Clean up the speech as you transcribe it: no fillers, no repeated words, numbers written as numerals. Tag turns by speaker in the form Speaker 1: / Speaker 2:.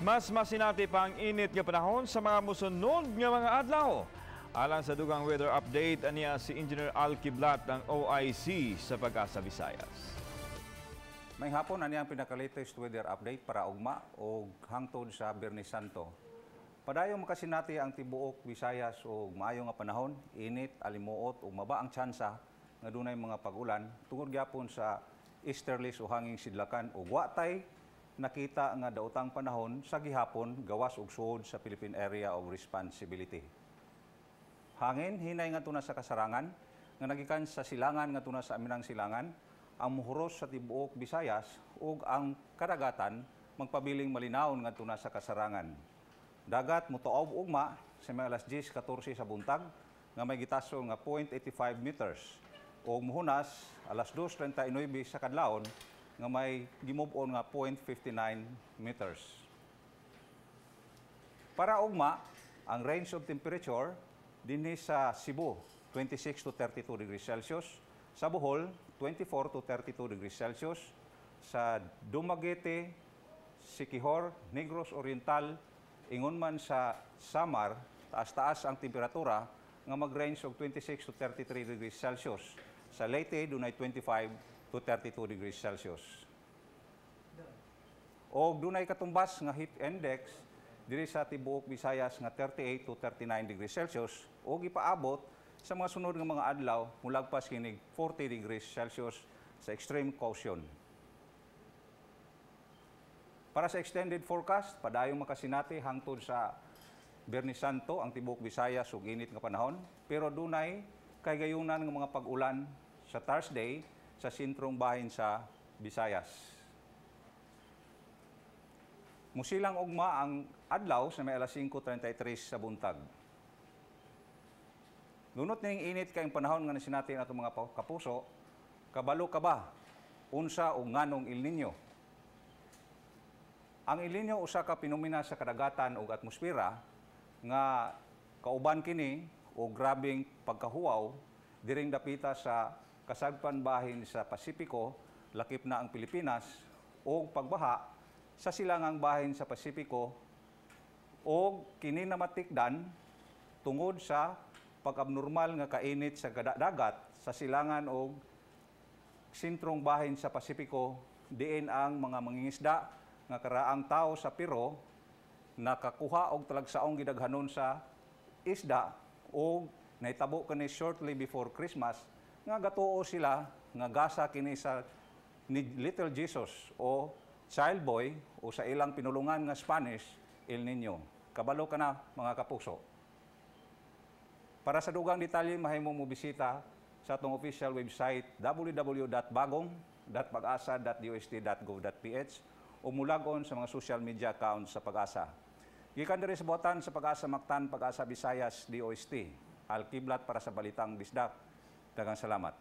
Speaker 1: Mas masinati pa ang init nga panahon sa mga musunod nga mga adlaw. Alang sa dugang weather update, aniya si Engineer Al Kiblat ng OIC sa Pag-asa Visayas.
Speaker 2: May hapon ani ang pinaka-latest weather update para ugma o hangtod sa Biyernes Santo. Padayon makasinati ang tibuok Visayas o maayo nga panahon, init, alimuot ug maba ang tsansa nga dunay mga pag-ulan tungod gyapon sa easterlies o hanging sidlakan ug watay nakita nga daotang panahon sa gihapon gawas ug suod sa Philippine Area of Responsibility. Hangin hinay nga tuna sa kasarangan nga nagikan sa silangan nga tuna sa aminang silangan ang muhuros sa tibuok Visayas ug ang kadagatan magpabiling malinaw nga tuna sa kasarangan. Dagat mutuob ugma sa mga alas 10:14 sa buntag nga may gitasol nga 0.85 meters ug muhunas alas 2:39 sa kadlawon nga may gimove-on nga 0.59 meters. Para ugma, ang range of temperature dinhi sa Cebu 26 to 32 degrees Celsius, sa Bohol 24 to 32 degrees Celsius, sa Dumaguete, Siquijor, Negros Oriental, ingon man sa Samar, taas-taas ang temperatura nga mag-range og 26 to 33 degrees Celsius. Sa Leyte dunay 25 to 32 degrees Celsius. O dunay katumbas nga heat index diri sa tibuok Visayas nga 38 to 39 degrees Celsius o gipaabot sa mga sunod nga mga adlaw mulagpas kinig 40 degrees Celsius sa extreme caution. Para sa extended forecast, padayong makasinati hangtod sa Biyernes Santo ang tibuok Visayas ug init nga panahon, pero dunay kay-gayunan nga mga pag-ulan sa Thursday sa sentrong bahin sa Visayas. Musilang ugma ang adlaw sa may alas 5:33 sa buntag. Lunot ning init kayong panahon nga nasinati atong mga kapuso, kabalo ka ba unsa o nganong El Nino? Ang El Nino usa ka pinomena sa kadagatan ug atmosfera nga kauban kini o grabing pagkahuaw diring dapita sa kasagpan bahin sa Pasipiko, lakip na ang Pilipinas, o pagbaha sa silangang bahin sa Pasipiko o kini na matikdan tungod sa pag-abnormal nga kainit sa dagat sa silangan o sentrong bahin sa Pasipiko, diin ang mga mangingisda nga karaang tao sa Piro nakakuha og talagsaong gidaghanon sa isda o naitabo kani shortly before Christmas nga gatuo sila nga gasa kini sa ni Little Jesus o Child Boy o sa ilang pinulungan nga Spanish, El Nino. Kabalo ka na mga kapuso. Para sa dugang detalye, mahimo mo bisita sa atong official website www.bagong.pagasa.dust.gov.ph o mulagon sa mga social media accounts sa Pag-asa. Gikan diri sa buotan sa Pag-asa Mactan, Pag-asa Visayas, DOST. Al Kiblat para sa Balitang Bisdak. Daghang salamat.